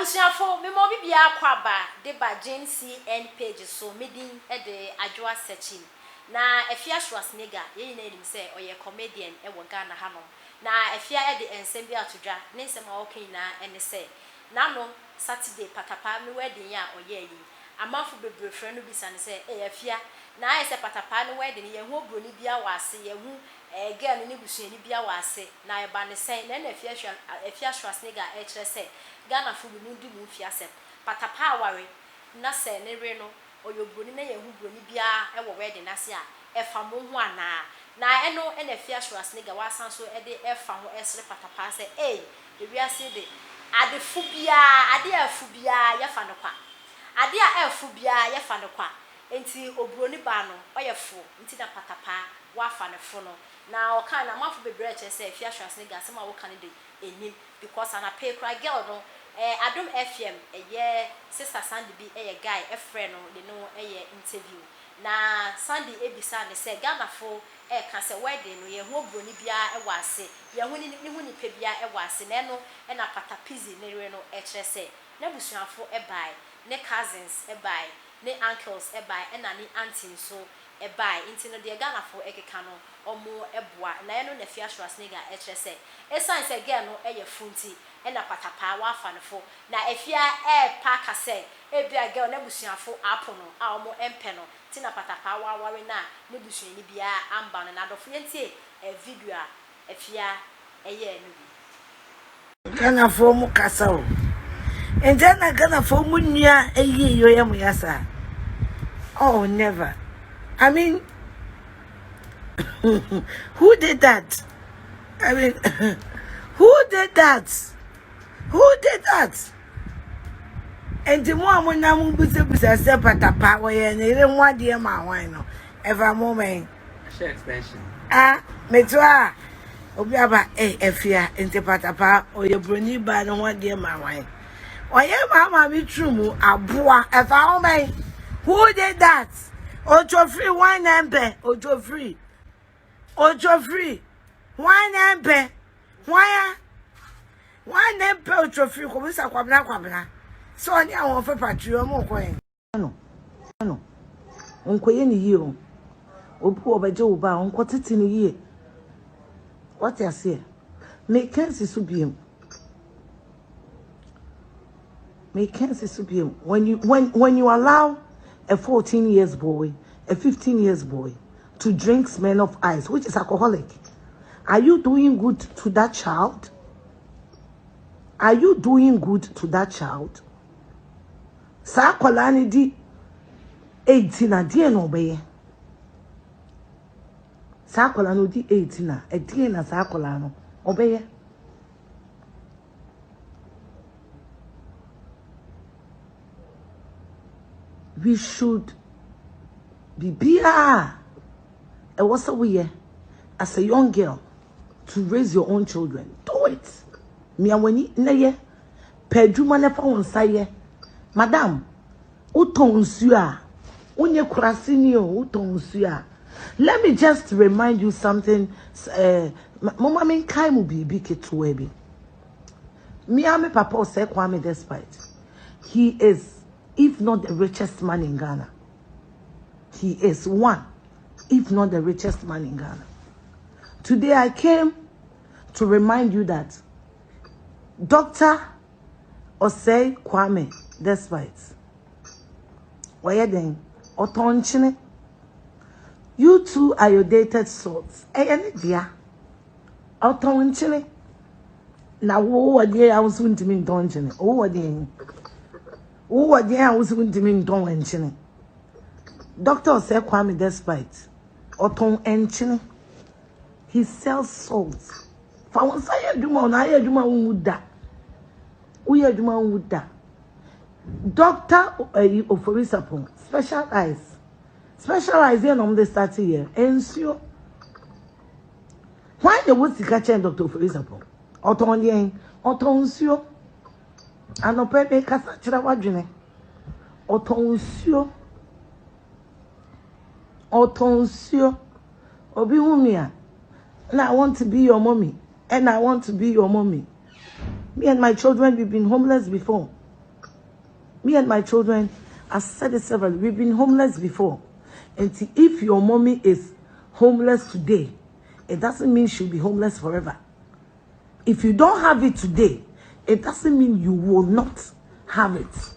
Abusuafo me mo bibia kwaba de ba Jane CN page so medin e de adwoa searching na Efia Schwarzenegger ye nyina enim se oye comedian e wo Ghana hanom na Efia e de ensem bi atodwa ne nsem a wokan na ene se na no Saturday patapa me wedding ya oye yi amafu bebre frɛ no bisa ne se Efia na aye se patapa ne wedding ye hu broni bia wase ye hu girl ne busuani bia wase na e ba ne sen na Efia Schwarzenegger e kyerɛ se Ghana fu bi ndi mu fiase patapa aware na se ne re no oyobroni na ye hu broni bia e wo wedding na se a e fa mo hu ana na eno e na Efia Schwarzenegger wasan so e de e fa ho esre patapa se e wiase de ade fu bia ade afu bia ye fa no kwa ade a afu bia ye fa no kwa enti obroni ba no oye fu enti na patapa wa fa ne fu no na o kan na mafu bebre che se Efia Schwarzenegger se ma wo kan de enim because ana pay cry girl no Adom FM eye sister Sandy bi eye guy e friend no de no eye interview na Sandy ebisa ne se Ghana fo ka se wedding no ye hu obroni bia e wase ye hu ni hu ni pe bia e wase na no e na patapizi ne re no e kire se na busuafo e bai ne cousins e bai ne uncles e bai e na ne aunties so e bai inti no de Ghana fo e keka no omo eboa na no na Efia Schwarzenegger e kire se e san se girl no e ye funti e na patapa wa fa no fo na Efia e pa ka se e bia girl na busuafo apo no a omo empe no ti na patapa wa ware na ne busuani bia amba no na dofo yentie e video a Efia e ye no bi Ghana fo mu kasa o enje na Ghana fo mu nua eyi yo yam yasa oh never I mean who did that? I mean who did that? Who did that? And the more when I'm busa say patapa we na ire nwa de ma wan no ever moment share expansion metwa obi aba Efia ente patapa oye broni ba no nwa de ma wan oye mama bi trumu aboa ever moment who did that? Ojo free one embe ojo free one embe why one embe ojo free ko bisa kwabna so oni awon fe patrio mo ko en no onkoye ni yi o obi obaje wo ba onko tete ni yi what you say make sense so biem when you allow a 14 years boy a 15 years boy to drink Smirnoff Ice, which is alcoholic, are you doing good to that child? Are you doing good to that child? Sa kwalani di 18 na die no be. Sa kwalani di 18 na e die na sa kwalani obeye. We should be bia. It was a way as a young girl to raise your own children. Do it. Me awani na ye peduma na fa wonsa ye. Madam, uton nsu a unye kurase ni o uton nsu a. Let me just remind you something mama men kai mu bibi ketuwa bi. Me ame papa say Kwame Despite. He is if not the richest man in Ghana. He is one, if not the richest man in Ghana. Today I came to remind you that Dr. Osei Kwame Despite, you two are your dated souls. Now, what day I was going to mean dungeon? Oh, what day? Oh, what day I was going to mean dungeon? Dr. Osei Kwame Despite, Oton Enchine, he sells salt. For one side, Duma, and I Duma Wuda. We are Duma Wuda. Dr. Oforisapon, specialize in on the 30 year. And so, why the woods catch Dr. Oforisapon? Oton Yen, Oton Sio, and no Pepe Casachra Wajine, Oton Sio. Otonsio Obi Wumia. And I want to be your mommy. And I want to be your mommy. Me and my children, we've been homeless before. Me and my children, I've said it several. We've been homeless before. And if your mommy is homeless today, it doesn't mean she'll be homeless forever. If you don't have it today, it doesn't mean you will not have it.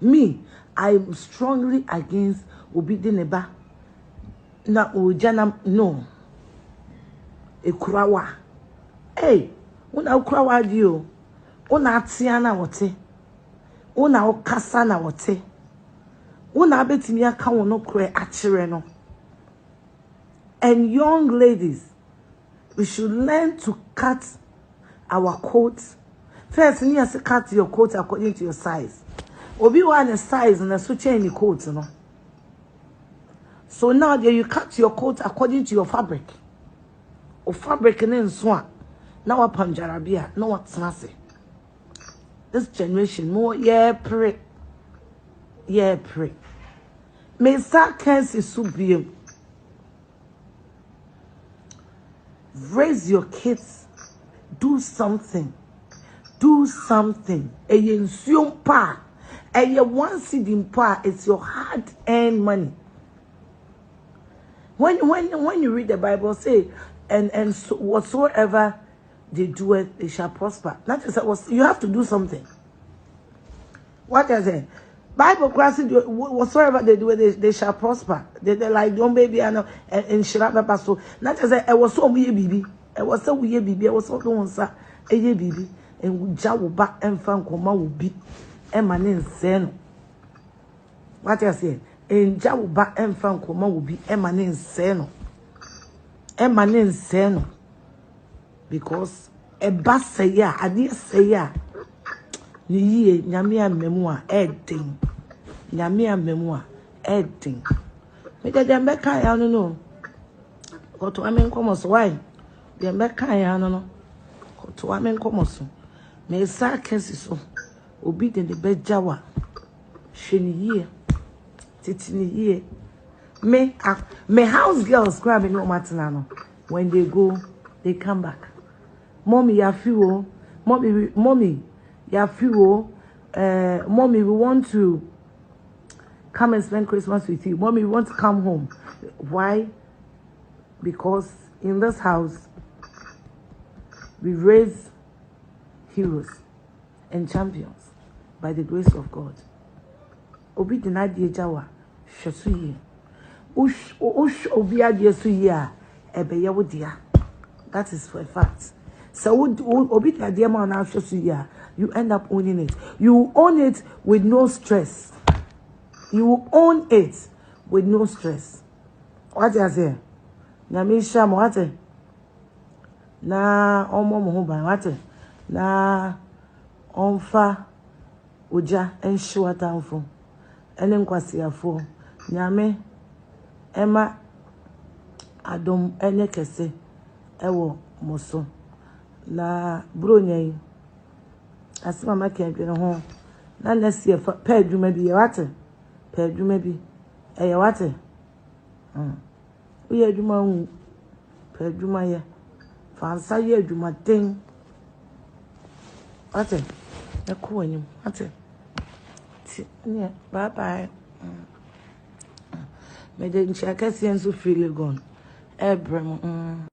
Me, I'm strongly against Obidi Neba. Na Ojana, no. Ekurawa. Hey, una ukurawa dio. Una atiana wote. Una okasa na wote. Una abetimi aka wono kure achire no. And young ladies, we should learn to cut our coats. First, you have to cut your coat according to your size. Obi want a size and a switch any coat, no. So now there you cut your coat according to your fabric. Or fabric and then swan. Now a panjarabia, no what's nasty. This generation more pray. Pray. May start cancer subium. Raise your kids. Do something. Do something. Yen pa. And one seed in pa, it's your hard-earned money. When you read the Bible, say, and so whatsoever they do it, they shall prosper. That is what you have to do something. What I say? Bible class, whatsoever they do it, they shall prosper. They like don't baby and shiraba so. Not as I was so weird baby. I was so weird baby. I was so don't say a baby and jaw back and fan coma will be emanin sen. What I say? And jaw back and fan coma will be emanin sen. Emanin sen. Because a bass say ya, I did say ya. Ni nyamia memoir editing. Nyamia memoir editing. Me de dem be kan ya no no. Ko to amen komo so why? Dem be kan ya no no. Ko to amen komo so. Me sa kesi so. Obi de be jawa. Hweni ye. Titini ye. Me house girls grabbing no matter no. When they go, they come back. Mommy ya feel, mommy ya feel, mommy, we want to come and spend Christmas with you. Mommy, we want to come home. Why? Because in this house, we raise heroes and champions by the grace of God. Obi denied the Jawa, Shasuye. Ush obi adie suye ebeye wodia. That is for a fact. So obi adie ma na Shasuye. You end up owning it. You own it with no stress. You own it with no stress. What you say? Nyamisha mo what? Na omo mo ban what? Na onfa oja enhye watamfo. Ene nkwasiafo. Nyame ema adom ene kese ewo moso. Na bronya yi asima make adwene ho na nase pa adwuma bi ye wate pa adwuma bi ye wate uye adwuma hu pa adwuma ye fansa ye adwuma den wate e ko anim wate ti bye bye me de nchaka sense feel gone ebrem